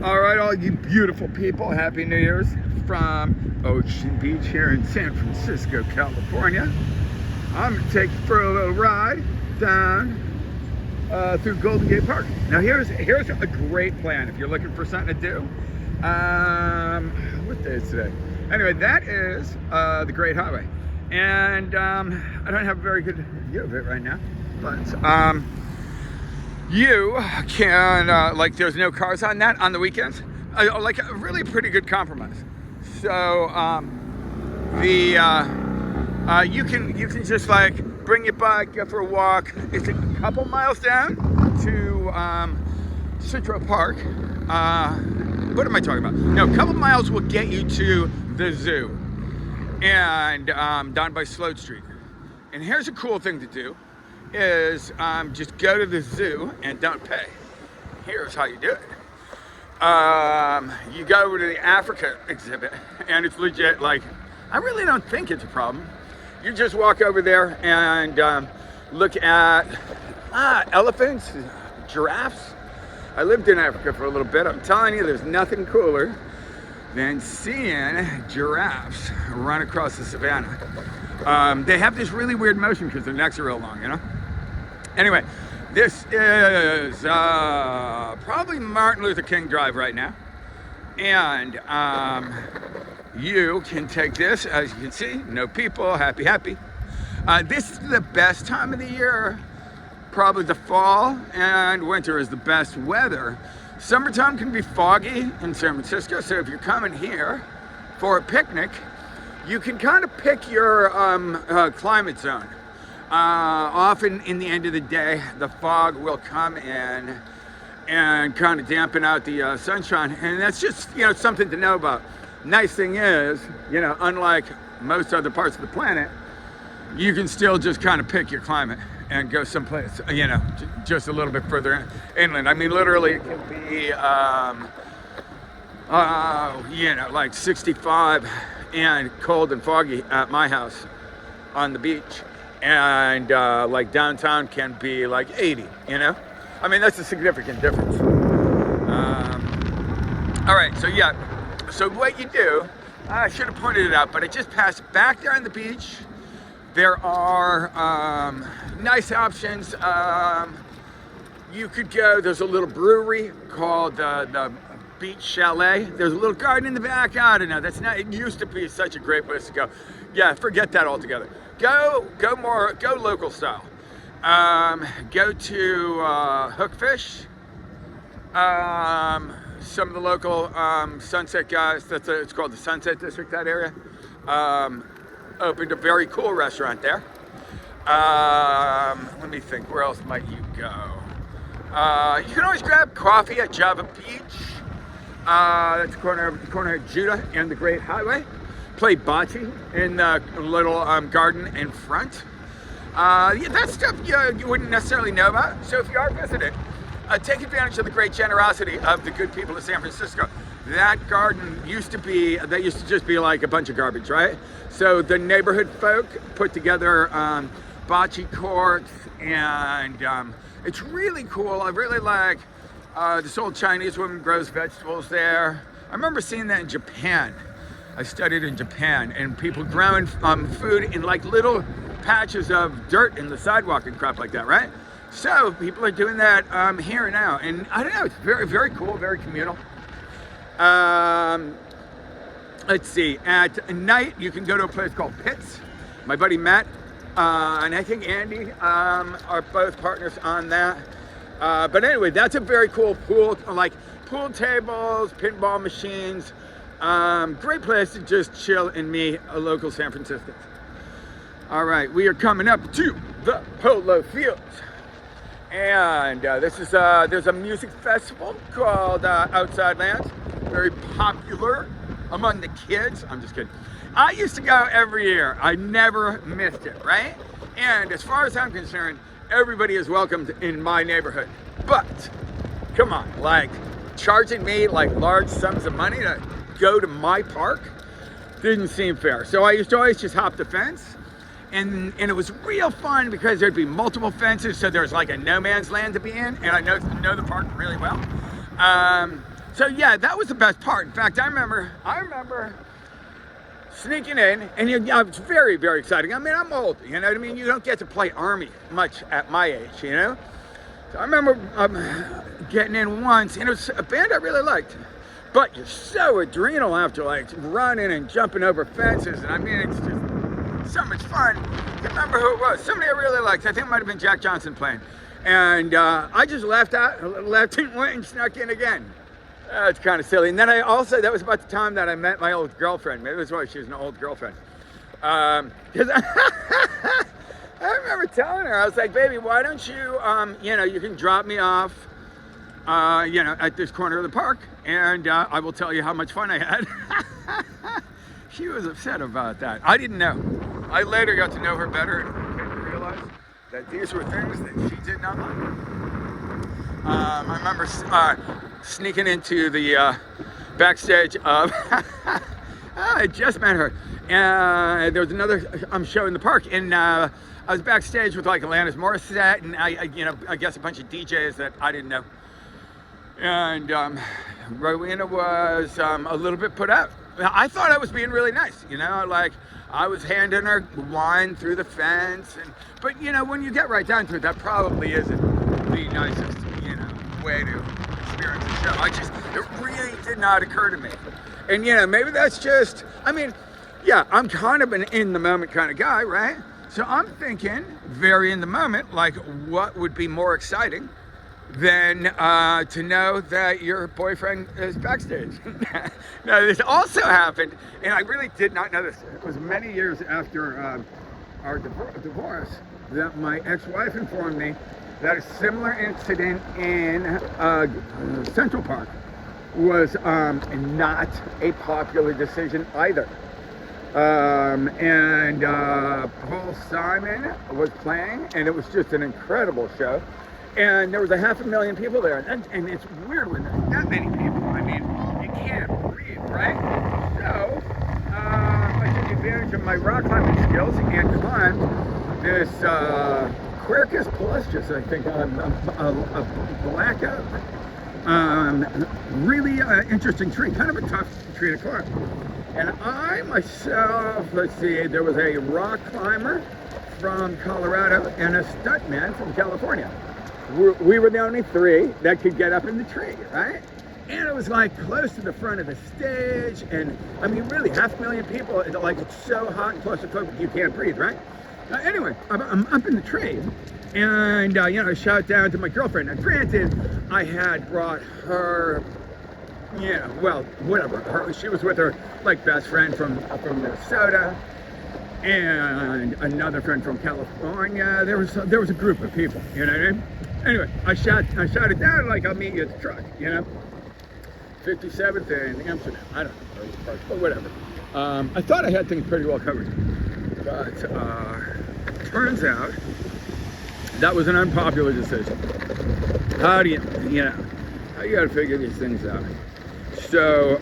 All right, all you beautiful people, Happy New Year's from Ocean Beach here in San Francisco, California. I'm going to take you for a little ride down through Golden Gate Park. Now here's a great plan if you're looking for something to do. What day is today? Anyway, that is the Great Highway. And I don't have a very good view of it right now, but you can, like, there's no cars on that on the weekends. Like a really pretty good compromise. So you can just like bring your bike, go for a walk. It's a couple miles down to Central Park. What am I talking about? No, a couple miles will get you to the zoo and down by Sloat Street. And here's a cool thing to do is just go to the zoo and don't pay. Here's how you do it. You go over to the Africa exhibit and it's legit, like, I really don't think it's a problem. You just walk over there and look at elephants, giraffes. I lived in Africa for a little bit. I'm telling you, there's nothing cooler than seeing giraffes run across the savannah. They have this really weird motion because their necks are real long, you know? Anyway, this is probably Martin Luther King Drive right now. And you can take this, as you can see, no people, happy, happy. This is the best time of the year. Probably the fall and winter is the best weather. Summertime can be foggy in San Francisco, so if you're coming here for a picnic, you can kind of pick your climate zone. Often in the end of the day, the fog will come in and kind of dampen out the sunshine, and that's just, you know, something to know about. Nice thing is, you know, unlike most other parts of the planet, you can still just kind of pick your climate and go someplace, you know, just a little bit further inland. I mean, literally, it can be, you know, like 65 and cold and foggy at my house on the beach. And like downtown can be like 80, you know? I mean, that's a significant difference. All right, so yeah. So what you do, I should have pointed it out, but I just passed back there on the beach. There are nice options. You could go, there's a little brewery called the Beach Chalet. There's a little garden in the back. I don't know, that's not, it used to be such a great place to go. Yeah, forget that altogether. Go local style. Go to Hookfish. Some of the local Sunset guys, it's called the Sunset District, that area. Opened a very cool restaurant there. Let me think, where else might you go? You can always grab coffee at Java Beach. That's corner of Judah and the Great Highway. Play bocce in the little garden in front. Yeah, that stuff you wouldn't necessarily know about. So if you are visiting, take advantage of the great generosity of the good people of San Francisco. That garden used to just be like a bunch of garbage, right? So the neighborhood folk put together bocce courts, and it's really cool. I really like this old Chinese woman grows vegetables there. I remember seeing that in Japan. I studied in Japan, and people growing food in like little patches of dirt in the sidewalk and crap like that, right? So people are doing that here and now, and I don't know, it's very, very cool, very communal. Let's see, at night you can go to a place called Pitts. My buddy Matt and I think Andy are both partners on that. But anyway, that's a very cool pool, like pool tables, pinball machines. Great place to just chill and meet a local San Franciscan. All right, we are coming up to the Polo Fields. And there's a music festival called Outside Lands, very popular among the kids. I'm just kidding. I used to go every year. I never missed it, right? And as far as I'm concerned, everybody is welcomed in my neighborhood. But come on, like charging me like large sums of money to go to my park didn't seem fair. So I used to always just hop the fence. And it was real fun because there'd be multiple fences, so there's like a no man's land to be in, and I know the park really well. So yeah, that was the best part. In fact, I remember sneaking in, and it's very, very exciting. I mean, I'm old, you know what I mean? You don't get to play Army much at my age, you know? So I remember getting in once, and it was a band I really liked. But you're so adrenal after like running and jumping over fences, and I mean, it's just so much fun. I can't remember who it was. Somebody I really liked. I think it might have been Jack Johnson playing. And I just left and went and snuck in again. It's kind of silly. And then that was about the time that I met my old girlfriend. Maybe that's why she was an old girlfriend. Because I remember telling her, I was like, baby, why don't you, you can drop me off, at this corner of the park, and I will tell you how much fun I had. She was upset about that. I didn't know. I later got to know her better and came to realize that these were things that she did not like. I remember sneaking into the backstage of, I just met her, and there was another show in the park, and I was backstage with like Alanis Morissette, and I guess a bunch of DJs that I didn't know, and Rowena was a little bit put out. I thought I was being really nice, like I was handing her wine through the fence, but when you get right down to it, that probably isn't the nicest, way to experience the show. It really did not occur to me. And maybe that's just, I'm kind of an in the moment kind of guy, right? So I'm thinking very in the moment, like what would be more exciting than to know that your boyfriend is backstage. Now this also happened, and I really did not know this. It was many years after our divorce that my ex-wife informed me that a similar incident in Central Park was not a popular decision either. Paul Simon was playing, and it was just an incredible show. And there was 500,000 people there. And it's weird when there's that many people. I mean, you can't breathe, right? So I took advantage of my rock climbing skills and climbed this Quercus palustris, I think, a black oak. Really interesting tree, kind of a tough tree to climb. And I myself, let's see, there was a rock climber from Colorado and a stuntman from California. We were the only three that could get up in the tree, right? And it was like close to the front of the stage, and I mean, really, 500,000 people, like it's so hot and claustrophobic you can't breathe, right? Anyway, I'm up in the tree, and I shout down to my girlfriend. Now, granted, I had brought her, whatever. She was with her like best friend from Minnesota, and another friend from California. There was a group of people, you know what I mean? Anyway, I shouted down like, I'll meet you at the truck, 57th and Amsterdam. I don't know, but whatever. I thought I had things pretty well covered, but turns out that was an unpopular decision. How do you got to figure these things out. So,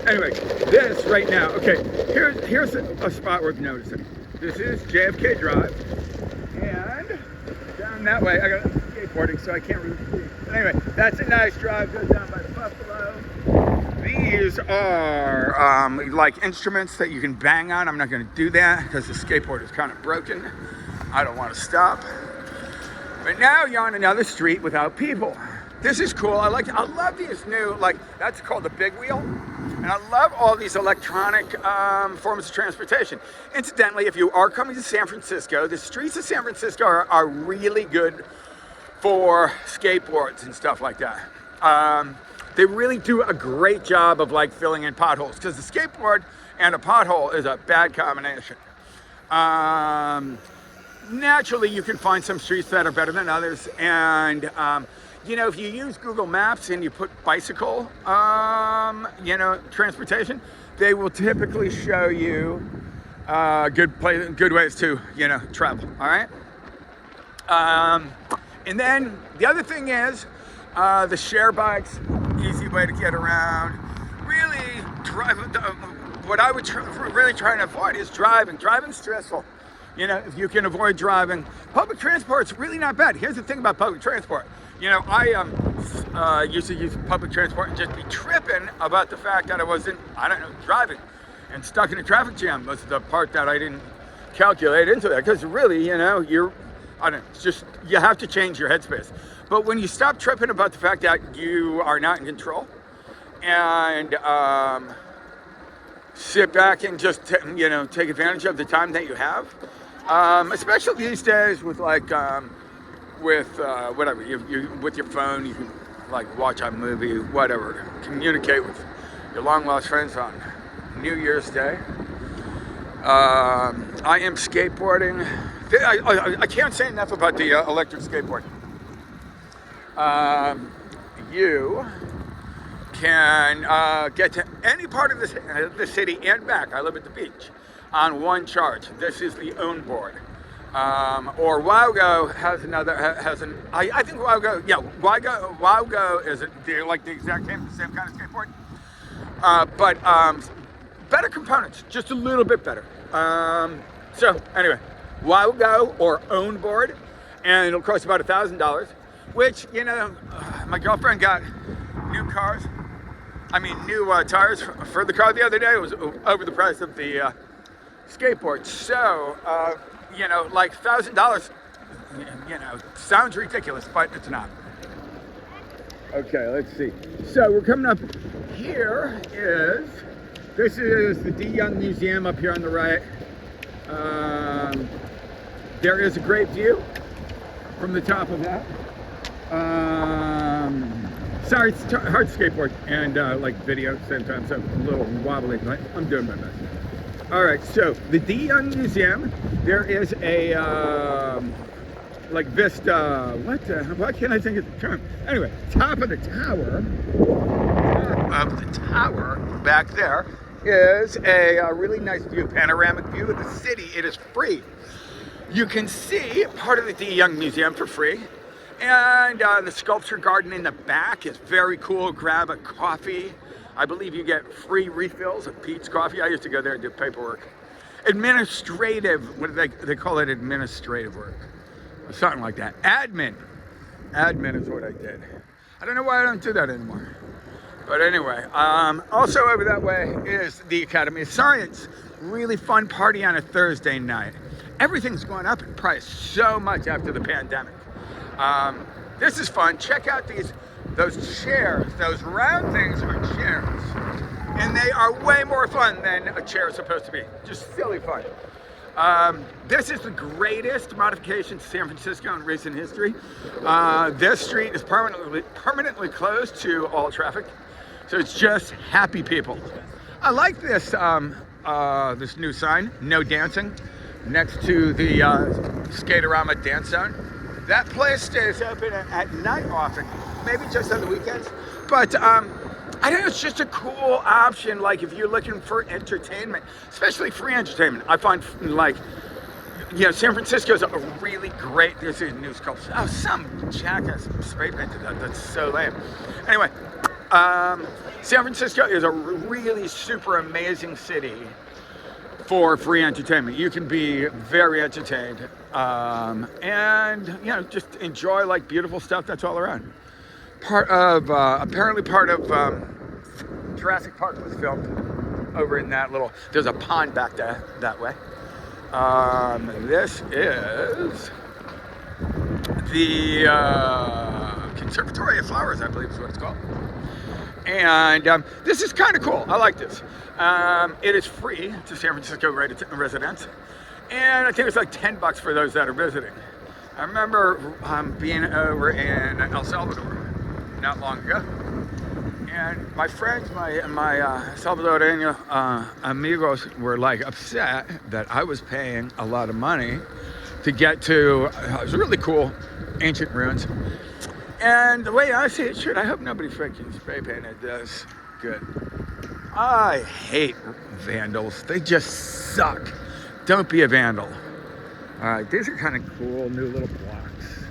anyway, this right now, okay, here's a spot worth noticing. This is JFK Drive, and down that way, I got skateboarding, so I can't really see. But anyway, that's a nice drive, goes down by the Buffalo. These are like instruments that you can bang on. I'm not going to do that because the skateboard is kind of broken. I don't want to stop. But now you're on another street without people. This is cool. I love these new, that's called the big wheel. And I love all these electronic forms of transportation. Incidentally, if you are coming to San Francisco, the streets of San Francisco are really good for skateboards and stuff like that. They really do a great job of filling in potholes, because the skateboard and a pothole is a bad combination. Naturally, you can find some streets that are better than others, and if you use Google Maps and you put bicycle, transportation, they will typically show you good ways to, travel. All right. And then the other thing is the share bikes, easy way to get around. Really drive. What I would really try to avoid is driving. Driving's stressful. If you can avoid driving, public transport's really not bad. Here's the thing about public transport. You know, I used to use public transport and just be tripping about the fact that I wasn't, I don't know, driving and stuck in a traffic jam was the part that I didn't calculate into that. Because really, you know, I don't know, it's just, you have to change your headspace. But when you stop tripping about the fact that you are not in control and sit back and just, you know, take advantage of the time that you have, especially these days with like, whatever, you with your phone, you can like watch a movie, whatever, communicate with your long lost friends on New Year's Day. I am skateboarding. I can't say enough about the electric skateboard. You can get to any part of the city and back. I live at the beach on one charge. This is the OWN board. Or Wowgo has I think Wowgo, yeah, Wowgo is like the exact same kind of skateboard. But better components, just a little bit better. So anyway, Wowgo or OWN board, and it'll cost about $1,000, which, you know, my girlfriend got new tires for the car the other day. It was over the price of the skateboard. So, you know, like $1,000, you know, sounds ridiculous, but it's not. Okay, let's see. So we're coming up. This is the D. Young Museum up here on the right. There is a great view from the top of that. Sorry, it's hard to skateboard and like video at the same time, so I'm a little wobbly, but I'm doing my best. All right, so the D. Young Museum, there is a like vista, what can I think of the term? Anyway, top of the tower back there is a really nice view, panoramic view of the city. It is free. You can see part of the D. Young Museum for free. And the sculpture garden in the back is very cool. Grab a coffee. I believe you get free refills of Pete's Coffee. I used to go there and do paperwork. Administrative, what do they call it? Administrative work. Or something like that. Admin is what I did. I don't know why I don't do that anymore. But anyway, also over that way is the Academy of Science. Really fun party on a Thursday night. Everything's going up in price so much after the pandemic. This is fun. Check out those chairs. Those round things are chairs. And they are way more fun than a chair is supposed to be. Just silly fun. This is the greatest modification to San Francisco in recent history. This street is permanently closed to all traffic. So it's just happy people. I like this this new sign, no dancing, next to the Skaterama dance zone. That place stays open at night often, maybe just on the weekends. But I don't know, it's just a cool option. Like if you're looking for entertainment, especially free entertainment, I find like, you know, San Francisco is a really great, this is a new sculpture. Oh, some jackass spray painted that, that's so lame. Anyway, San Francisco is a really super amazing city for free entertainment. You can be very entertained and, you know, just enjoy like beautiful stuff that's all around. Apparently part of Jurassic Park was filmed over in that little, there's a pond back there that way. This is the Conservatory of Flowers, I believe is what it's called. And this is kind of cool. I like this. It is free to San Francisco residents. And I think it's like $10 for those that are visiting. I remember being over in El Salvador not long ago. And my friends, my Salvadoreño amigos were like upset that I was paying a lot of money to get to, it was really cool, ancient ruins. And the way I see it, shit, I hope nobody freaking spray painted this. Good. I hate vandals. They just suck. Don't be a vandal. All right, these are kind of cool, new little blocks.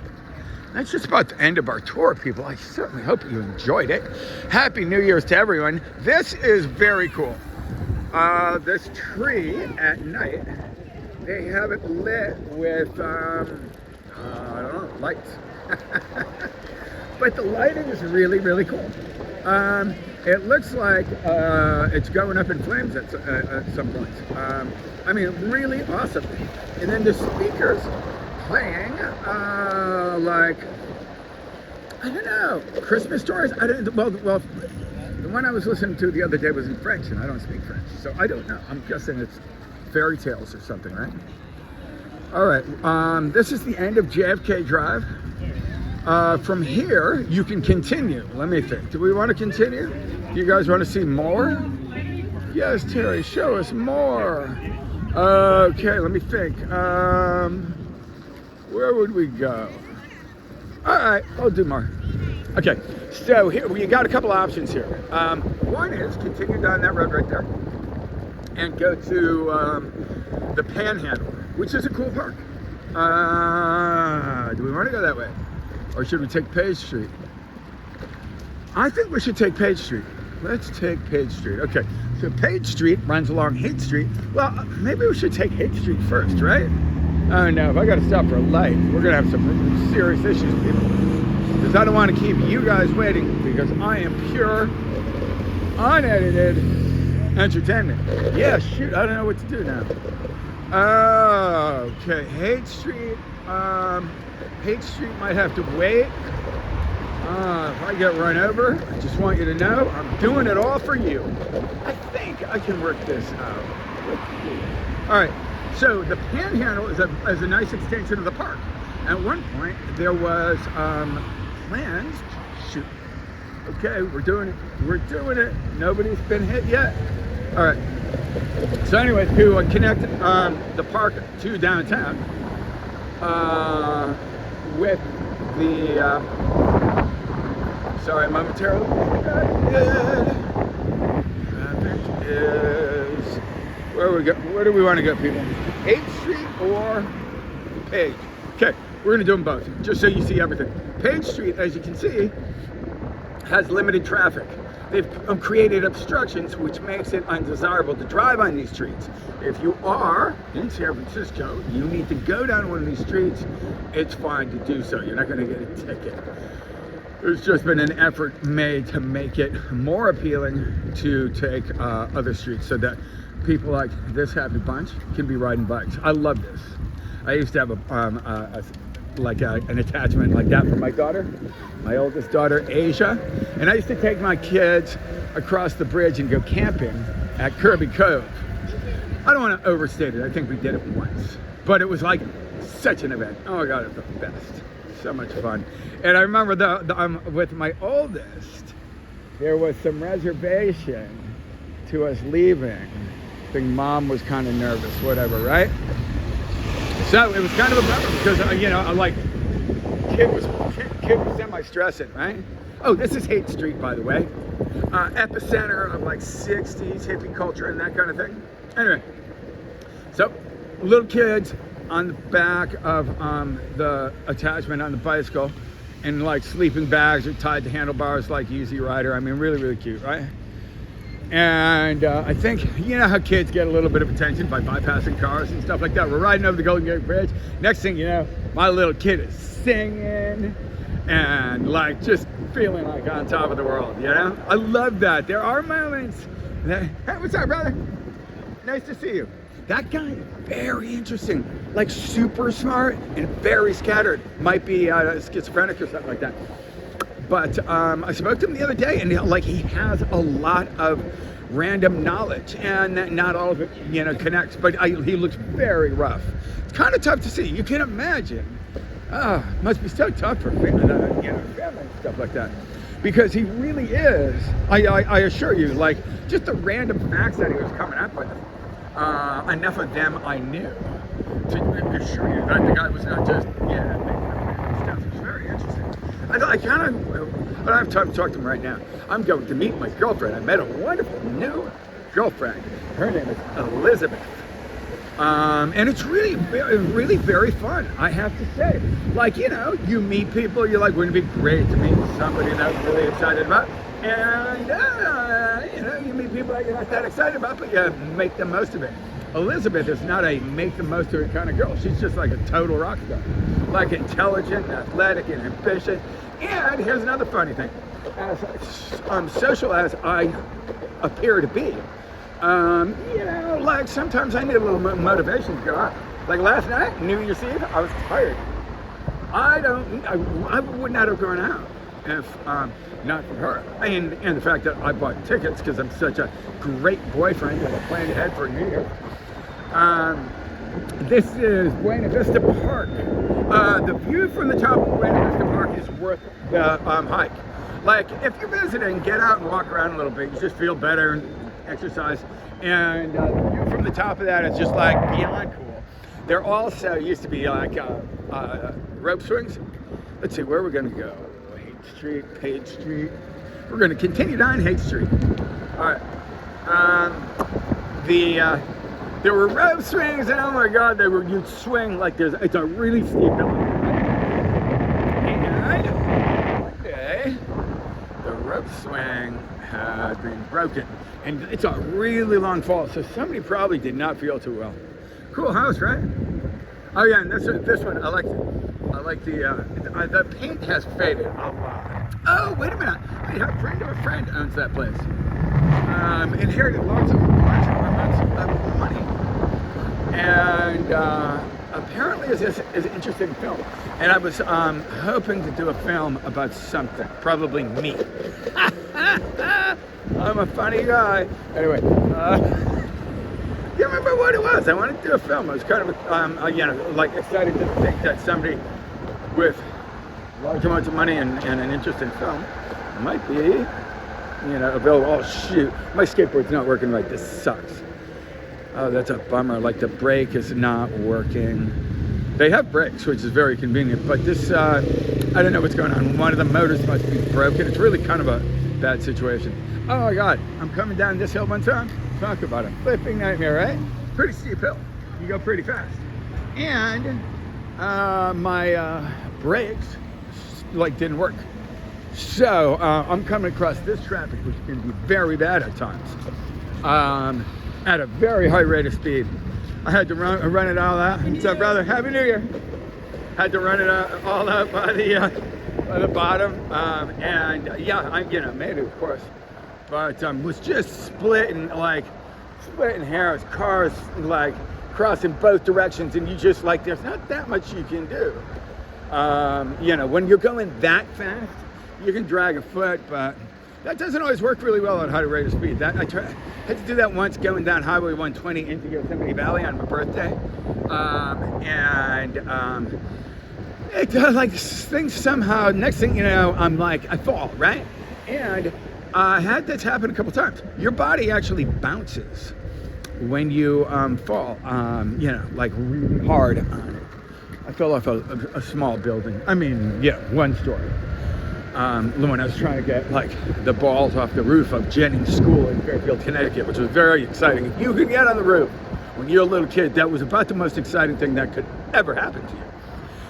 That's just about the end of our tour, people. I certainly hope you enjoyed it. Happy New Year's to everyone. This is very cool. This tree at night, they have it lit with, I don't know, lights. but the lighting is really, really cool. It looks like it's going up in flames at some point. I mean, really awesome. And then the speakers playing like, I don't know, Christmas stories. I didn't. Well, the one I was listening to the other day was in French, and I don't speak French, so I don't know. I'm guessing it's fairy tales or something, right? All right. This is the end of JFK Drive. From here, you can continue. Let me think. Do we want to continue? Do you guys want to see more? Yes, Terry, show us more. Okay, let me think. Where would we go? All right, I'll do more. Okay, so here we got a couple options here. One is continue down that road right there and go to the Panhandle, which is a cool park. Do we want to go that way? Or should we take Page Street? I think we should take Page Street. Let's take Page Street. Okay, so Page Street runs along Haight Street. Well, maybe we should take Haight Street first, right? Oh no, if I gotta stop for a light, we're gonna have some serious issues, people. Because I don't want to keep you guys waiting, because I am pure, unedited entertainment. Yeah, shoot, I don't know what to do now. Okay, Haight Street. Haight Street might have to wait. If I get run over, I just want you to know I'm doing it all for you. I think I can work this out. All right, so the Panhandle is a nice extension of the park. At one point, there was plans. Shoot. Okay, we're doing it. We're doing it. Nobody's been hit yet. All right. So anyway, to connect the park to downtown with the sorry, momentarily. Traffic is where do we want to go, people? 8th Street or Page? Okay, we're gonna do them both, just so you see everything. Page Street, as you can see, has limited traffic. They've created obstructions, which makes it undesirable to drive on these streets. If you are in San Francisco, you need to go down one of these streets, it's fine to do so. You're not gonna get a ticket. There's just been an effort made to make it more appealing to take other streets so that people like this happy bunch can be riding bikes. I love this. I used to have an attachment like that for my daughter, my oldest daughter, Asia. And I used to take my kids across the bridge and go camping at Kirby Cove. I don't want to overstate it. I think we did it once, but it was like such an event. Oh my God, it was the best. So much fun. And I remember with my oldest, there was some reservation to us leaving. I think Mom was kind of nervous, whatever, right? So it was kind of a bummer because, you know, like, kid was semi-stressing, right? Oh, this is Haight Street, by the way. Epicenter of like 60s hippie culture and that kind of thing. Anyway, so little kids on the back of the attachment on the bicycle, and like sleeping bags are tied to handlebars like Easy Rider. I mean, really, really cute, right? And I think, you know how kids get a little bit of attention by bypassing cars and stuff like that. We're riding over the Golden Gate Bridge. Next thing you know, my little kid is singing and like just feeling like on top of the world, you know? I love that. There are moments that, hey, what's up, brother? Nice to see you. That guy, very interesting, like super smart and very scattered. Might be schizophrenic or something like that. But I spoke to him the other day, and like he has a lot of random knowledge, and not all of it, you know, connects. But he looks very rough. It's kind of tough to see. You can imagine. Must be so tough for family and stuff like that, because he really is. I assure you, like just the random facts that he was coming up with. Enough of them I knew to assure you that the guy was not just making up stuff. It was very interesting. I don't have time to talk to him right now. I'm going to meet my girlfriend. I met a wonderful new girlfriend. Her name is Elizabeth. And it's really, really very fun, I have to say. Like, you know, you meet people, you're like, wouldn't it be great to meet somebody that I'm really excited about? And, you know, you meet people that you're not that excited about, but you make the most of it. Elizabeth is not a make the most of it kind of girl. She's just like a total rock star. Like intelligent, athletic, and ambitious. And here's another funny thing. As social as I appear to be, you know, like sometimes I need a little motivation to go out. Like last night, New Year's Eve, I was tired. I would not have gone out if not for her. And the fact that I bought tickets because I'm such a great boyfriend and I planned ahead for New Year. This is Buena Vista Park. The view from the top of Buena Vista Park is worth the hike. Like, if you're visiting, get out and walk around a little bit. You just feel better and exercise. And the view from the top of that is just like beyond cool. There also used to be like rope swings. Let's see, where we're gonna go? Haight Street, Page Street. We're gonna continue down Haight Street. All right. There were rope swings, and oh my God, you'd swing like it's a really steep hill. And one day, the rope swing had been broken, and it's a really long fall, so somebody probably did not feel too well. Cool house, right? Oh yeah, and this one, I like it. I like the paint has faded a lot. Oh, wait a minute. Wait, a friend of a friend owns that place. Inherited large amounts of money. And apparently it's an interesting film. And I was hoping to do a film about something, probably me. I'm a funny guy. Anyway, can't remember what it was. I wanted to do a film. I was kind of, you know, like excited to think that somebody with large amounts of money and an interesting film might be, you know, available. Oh shoot, my skateboard's not working right. This sucks. Oh, that's a bummer. Like the brake is not working. They have brakes, which is very convenient, but this, I don't know what's going on. One of the motors must be broken. It's really kind of a bad situation. Oh my God, I'm coming down this hill one time. Talk about a flipping nightmare, right? Pretty steep hill. You go pretty fast. And my brakes like didn't work. So I'm coming across this traffic, which can be very bad at times, at a very high rate of speed. I had to run it all out. What's up, brother? Happy New Year. Had to run it all out by the bottom, and yeah, I made it, of course, but was just splitting hairs, cars like crossing both directions, and you just like there's not that much you can do. You know, when you're going that fast, you can drag a foot, but that doesn't always work really well at high rate of speed. I had to do that once going down Highway 120 into Yosemite Valley on my birthday, it does like things somehow. Next thing you know, I'm like I fall, right? And I had this happen a couple times. Your body actually bounces when you fall, you know, like really hard on it. I fell off a small building. I mean, yeah, one story. When I was trying to get like the balls off the roof of Jennings School in Fairfield, Connecticut, which was very exciting. If you could get on the roof when you're a little kid, that was about the most exciting thing that could ever happen to you.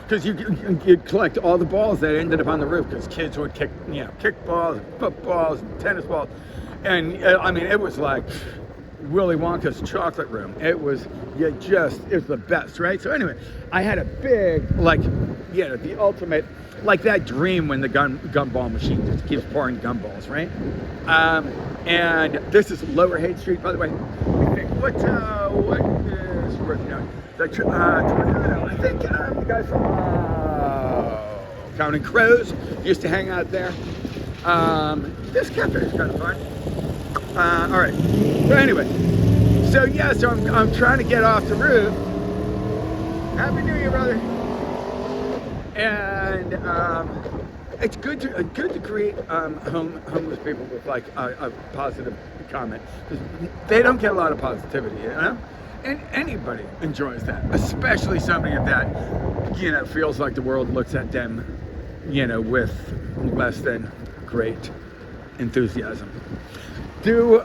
Because you'd collect all the balls that ended up on the roof, because kids would kick balls, footballs, tennis balls. And I mean, it was like Willy Wonka's chocolate room. It was the best, right? So anyway, I had a big, like, you know, the ultimate, like that dream when the gumball machine just keeps pouring gumballs, right? And this is Lower Haight Street, by the way. I think what is worth knowing? I think the guy from Counting Crows used to hang out there. This cafe is kind of fun. All right. So anyway, so I'm trying to get off the roof. Happy New Year, brother. And it's good to create homeless people with like a positive comment, because they don't get a lot of positivity, you know. And anybody enjoys that, especially somebody that, you know, feels like the world looks at them, you know, with less than great enthusiasm. Do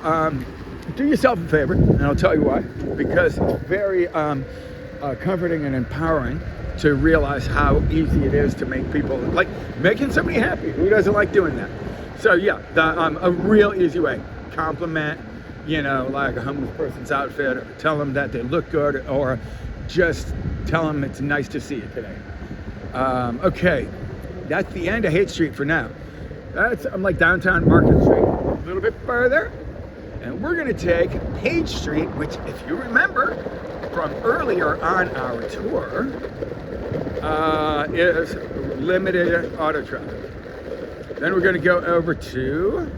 yourself a favor, and I'll tell you why. Because it's very comforting and empowering to realize how easy it is to make people, like making somebody happy. Who doesn't like doing that? So yeah, a real easy way. Compliment, you know, like a homeless person's outfit, or tell them that they look good, or just tell them it's nice to see you today. Okay, That's the end of Haight Street for now. I'm like downtown Market Street, a little bit further. And we're gonna take Page Street, which if you remember from earlier on our tour, is limited auto traffic. Then we're gonna go over to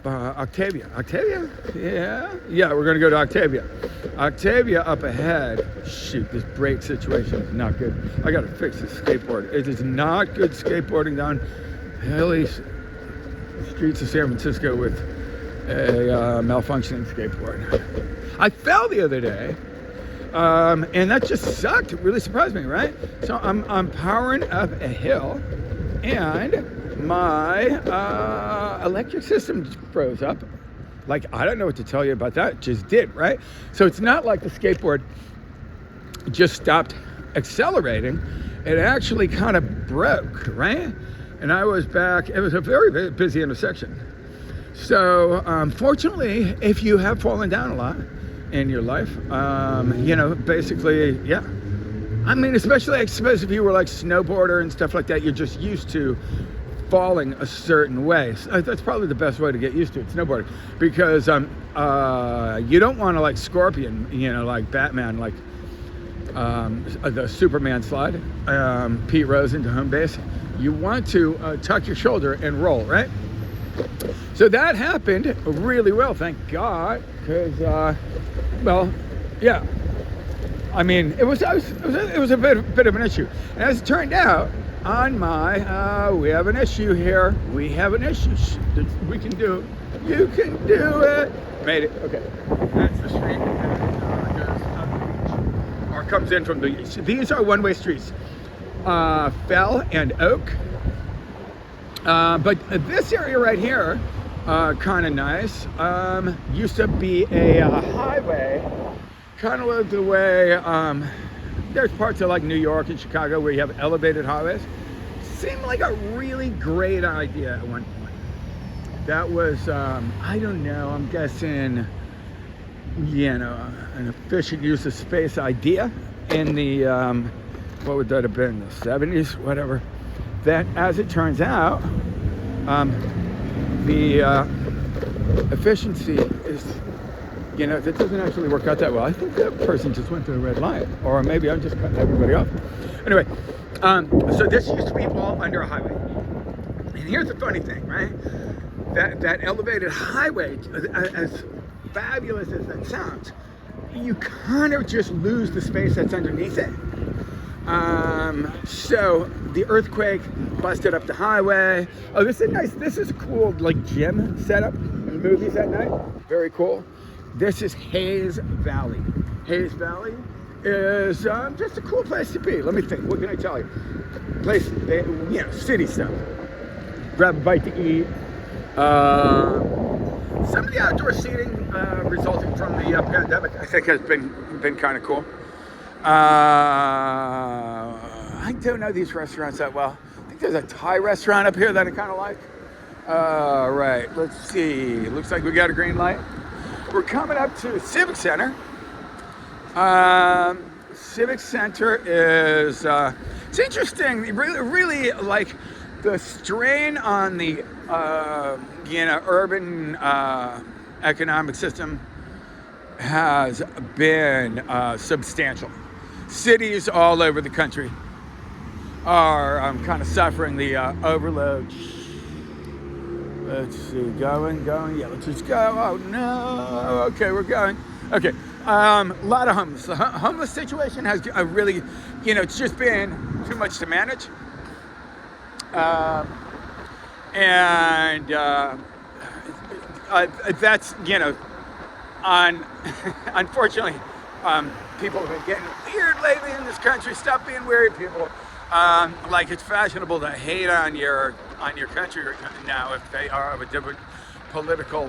Octavia. Octavia? Yeah, we're gonna go to Octavia. Octavia up ahead. Shoot, this brake situation is not good. I gotta fix this skateboard. It is not good skateboarding down hilly streets of San Francisco with a malfunctioning skateboard. I fell the other day, and that just sucked. It really surprised me, right? So I'm powering up a hill, and my electric system just froze up. Like, I don't know what to tell you about that. It just did, right? So it's not like the skateboard just stopped accelerating. It actually kind of broke, right? And I was back. It was a very busy intersection. So fortunately, if you have fallen down a lot in your life, basically, yeah. I mean, especially I suppose if you were like snowboarder and stuff like that, you're just used to falling a certain way. So that's probably the best way to get used to it, snowboarding, because you don't want to like scorpion, like Batman, like the Superman slide, Pete Rose into home base. You want to tuck your shoulder and roll, right? So that happened really well, thank God, because yeah. I mean, it was a bit of an issue. And as it turned out, on my, we have an issue here. We have an issue. We can do it. You can do it. Made it. Okay. That's the street that goes up the beach, or comes in from the east. These are one-way streets. Fell and Oak. But this area right here, kind of nice. Used to be a highway. Kind of like the way, there's parts of like New York and Chicago where you have elevated highways. Seemed like a really great idea at one point. That was, I don't know, I'm guessing, an efficient use of space idea in the, what would that have been, the 70s, whatever. That, as it turns out, the efficiency is, that doesn't actually work out that well. I think that person just went to a red light, or maybe I'm just cutting everybody off. Anyway, so this used to be all under a highway. And here's the funny thing, right? That elevated highway, as fabulous as that sounds, you kind of just lose the space that's underneath it. So the earthquake busted up the highway. Oh, this is a cool like gym setup in movies at night. Very cool. This is Hayes Valley. Hayes Valley is just a cool place to be. Let me think. What can I tell you? Place, city stuff. Grab a bite to eat. Some of the outdoor seating resulting from the pandemic, I think, has been kind of cool. I don't know these restaurants that well. I think there's a Thai restaurant up here that I kind of like. Right. Let's see. Looks like we got a green light. We're coming up to Civic Center. Civic Center is, it's interesting, really like the strain on the, urban economic system has been substantial. Cities all over the country are kind of suffering the overload. Let's see, going, yeah, let's just go. Oh no, okay, we're going. Okay, a lot of homeless. The homeless situation has really, it's just been too much to manage. That's, unfortunately, people have been getting weird lately in this country. Stop being weird, people. Like it's fashionable to hate on your country now if they are of a different political,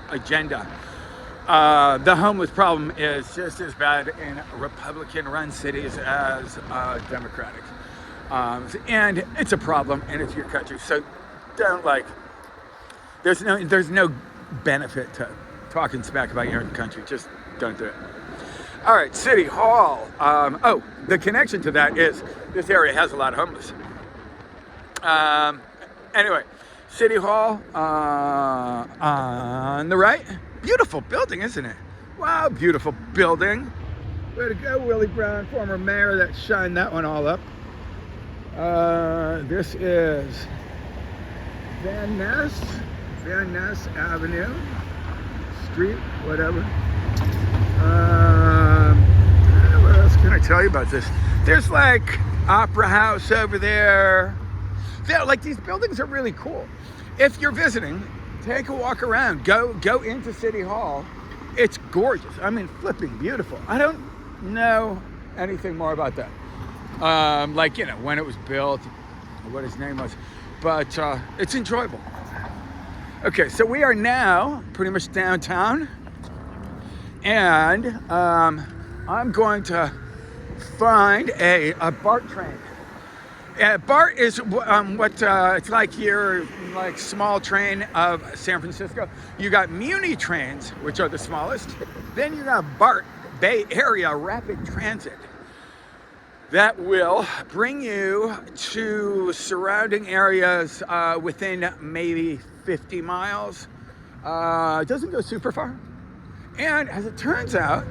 agenda. The homeless problem is just as bad in Republican-run cities as Democratic, and it's a problem, and it's your country. So don't there's no benefit to talking smack about your own country. Just don't do it. All right, City Hall. Oh, the connection to that is this area has a lot of homeless. Anyway, City Hall on the right. Beautiful building, isn't it? Wow, beautiful building. Way to go, Willie Brown, former mayor that shined that one all up. This is Van Ness Avenue, Street, whatever. What else can I tell you about this? There's like Opera House over there. Like these buildings are really cool. If you're visiting, take a walk around. Go into City Hall. It's gorgeous. I mean, flipping beautiful. I don't know anything more about that. Like, you know, when it was built, what his name was. But it's enjoyable. Okay, so we are now pretty much downtown. And I'm going to find a BART train. BART is what it's like your like small train of San Francisco. You got Muni trains, which are the smallest. Then you got BART, Bay Area Rapid Transit, that will bring you to surrounding areas within maybe 50 miles. It doesn't go super far. And as it turns out,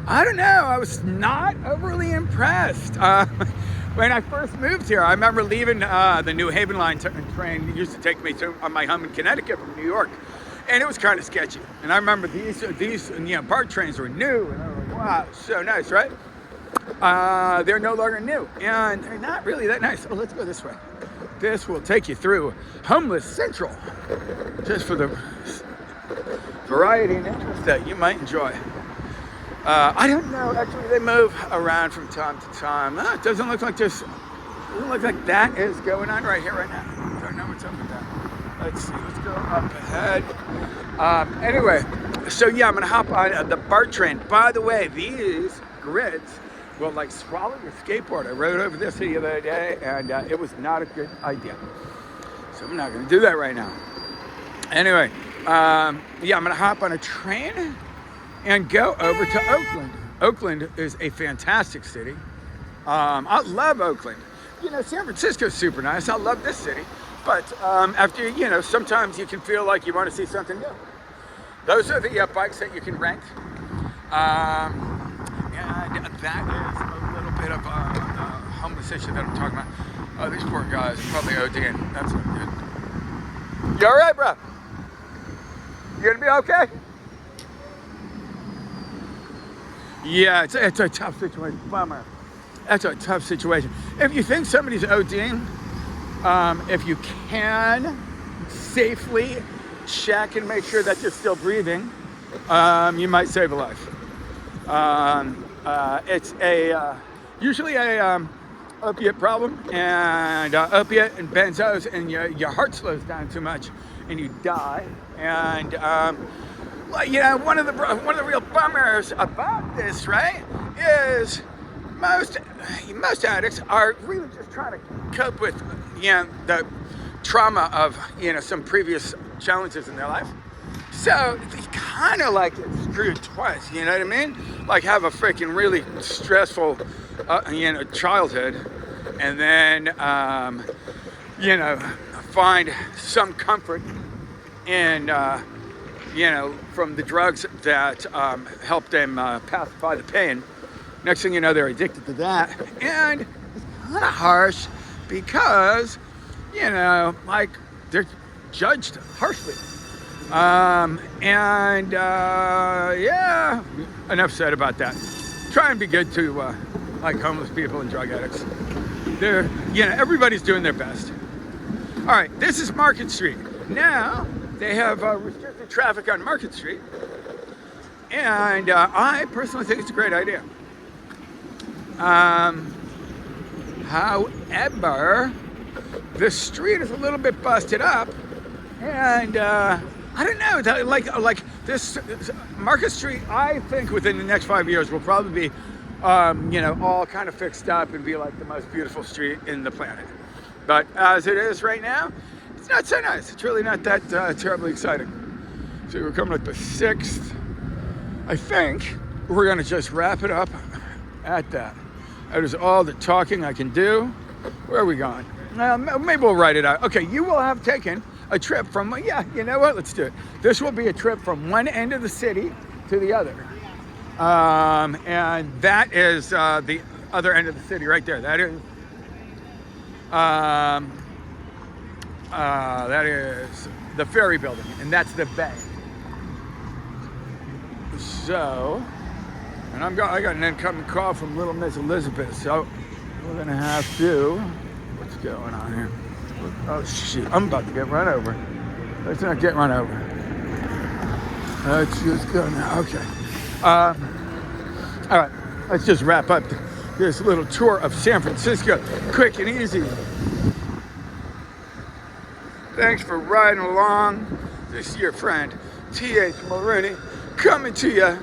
I don't know, I was not overly impressed. When I first moved here, I remember leaving the New Haven Line train. It used to take me to my home in Connecticut from New York, and it was kind of sketchy. And I remember these BART trains were new, and I was like, wow, so nice, right? They're no longer new, and they're not really that nice. Oh, let's go this way. This will take you through Homeless Central, just for the variety and interest that you might enjoy. I don't know. Actually, they move around from time to time. It doesn't look like that is going on right here, right now. I don't know what's up with that. Let's see. Let's go up ahead. Anyway, so yeah, I'm gonna hop on the BART train. By the way, these grids will like swallow your skateboard. I rode over this the other day, and it was not a good idea. So I'm not gonna do that right now. Anyway, yeah, I'm gonna hop on a train and go over to Oakland. Oakland is a fantastic city. I love Oakland. You know, San Francisco's super nice. I love this city. But after, you know, sometimes you can feel like you want to see something new. Those are the bikes that you can rent. And that is a little bit of the homeless issue that I'm talking about. Oh, these poor guys are probably ODing. That's not good. You all right, bro? You gonna be okay? Yeah, it's a tough situation. Bummer. That's a tough situation. If you think somebody's ODing, if you can safely check and make sure that you're still breathing, you might save a life. It's usually a opiate problem, and opiate and benzos, and your heart slows down too much, and you die. And well, you know, one of the real bummers about this, right, is most addicts are really just trying to cope with, you know, the trauma of, you know, some previous challenges in their life. So they kind of like get screwed twice, you know what I mean? Like have a freaking really stressful, you know, childhood, and then, you know, find some comfort in, you know, from the drugs that help them pacify the pain. Next thing you know, they're addicted to that. And it's kind of harsh because, you know, like they're judged harshly. Yeah, enough said about that. Try and be good to like homeless people and drug addicts. They're, you know, everybody's doing their best. All right, this is Market Street. Now, they have restricted traffic on Market Street. And I personally think it's a great idea. However, the street is a little bit busted up. And I don't know, like this Market Street, I think within the next 5 years will probably be, you know, all kind of fixed up and be like the most beautiful street in the planet. But as it is right now, it's not so nice. It's really not that terribly exciting. So we're coming at the 6th, I think. we're gonna just wrap it up at that. That is all the talking I can do. Where are we going? Maybe we'll write it out. Okay, you will have taken a trip from, yeah, you know what? Let's do it. This will be a trip from one end of the city to the other. And that is the other end of the city right there. That is the ferry building, and that's the bay. So, and I got an incoming call from Little Miss Elizabeth, so we're gonna have to, what's going on here? Oh shit, I'm about to get run over. Let's not get run over. Let's just go now, okay. All right, let's just wrap up this little tour of San Francisco, quick and easy. Thanks for riding along. This is your friend, T.H. Marini, coming to you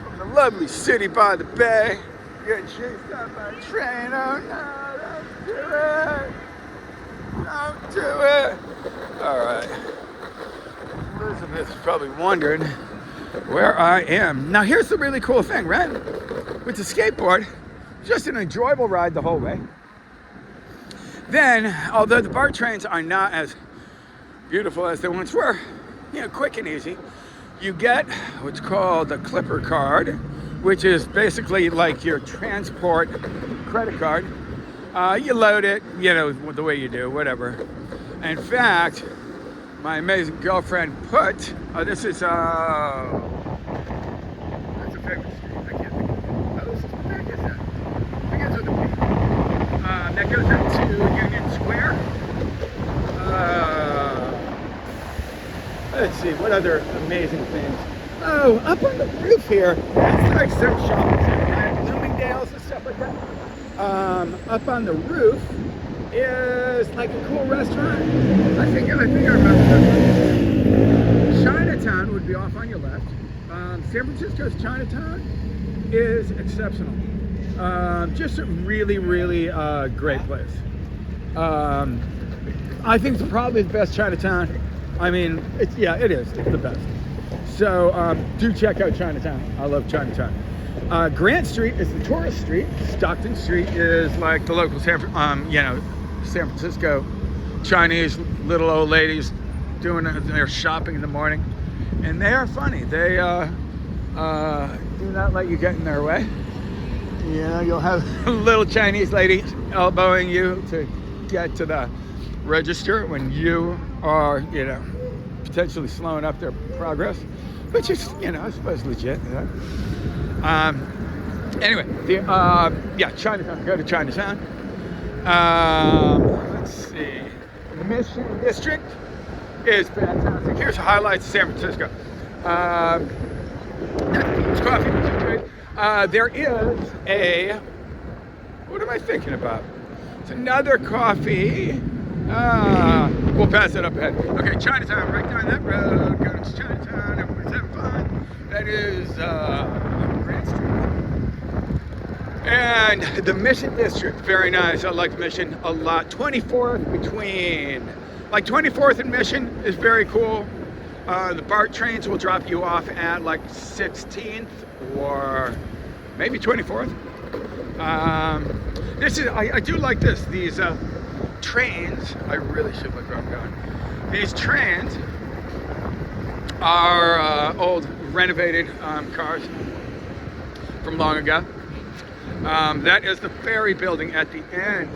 from the lovely city by the bay. Getting chased out by a train. Oh no, don't do it. Don't do it. All right. Elizabeth's probably wondering where I am. Now here's the really cool thing, right? With the skateboard, just an enjoyable ride the whole way. Then, although the BART trains are not as beautiful as they once were, quick and easy, you get what's called a Clipper card, which is basically like your transport credit card. You load it, the way you do, whatever. In fact, my amazing girlfriend put, this is, that's a famous street, I can't think of it. This is, what the heck is that? Begins with a P. That goes up to Union Square. Let's see, what other amazing things? Oh, up on the roof here, that's like some shopping center, right? Bloomingdale's and stuff like that. Up on the roof is like a cool restaurant. I think I remember that. Chinatown would be off on your left. San Francisco's Chinatown is exceptional. Just a really, really great place. I think it's probably the best Chinatown. I mean, it is. It's the best. So do check out Chinatown. I love Chinatown. Grant Street is the tourist street. Stockton Street is like the local San Francisco Chinese little old ladies doing their shopping in the morning, and they are funny. They do not let you get in their way. You'll have a little Chinese lady elbowing you to get to the register when you are, potentially slowing up their progress, which is, I suppose legit. Anyway, Chinatown. Go to Chinatown. Let's see. Mission District is fantastic. Here's the highlights of San Francisco. It's coffee, which is great. There is a, what am I thinking about? It's another coffee. We'll pass it up ahead. Okay, Chinatown, right down that road. Going to Chinatown. Everybody's having fun. That is Grant Street. And the Mission District, very nice. I like Mission a lot. 24th and Mission is very cool. The BART trains will drop you off at like 16th or maybe 24th. I do like this. These trains, I really should look where I'm going. These trains are old renovated cars from long ago. That is the ferry building at the end.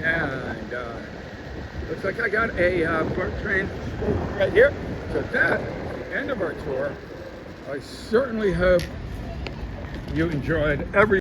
And looks like I got a BART train right here. So that's the end of our tour. I certainly hope you enjoyed every